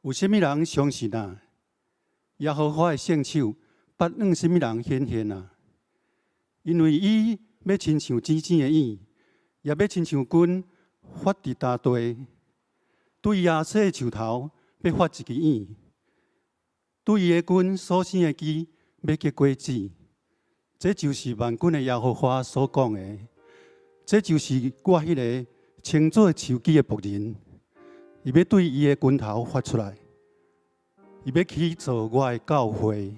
有甚物人相信啊？耶和华的圣手捌让甚物人显现啊？因为伊要亲像真正的影，也要亲像君发伫大地，对亚瑟的树头要发一支影，对伊的君所生的枝要结果子。这就是万军的耶和华所讲的。这就是我迄个称作手机的仆人，伊要对伊的拳头发出来，伊要起造我的教会。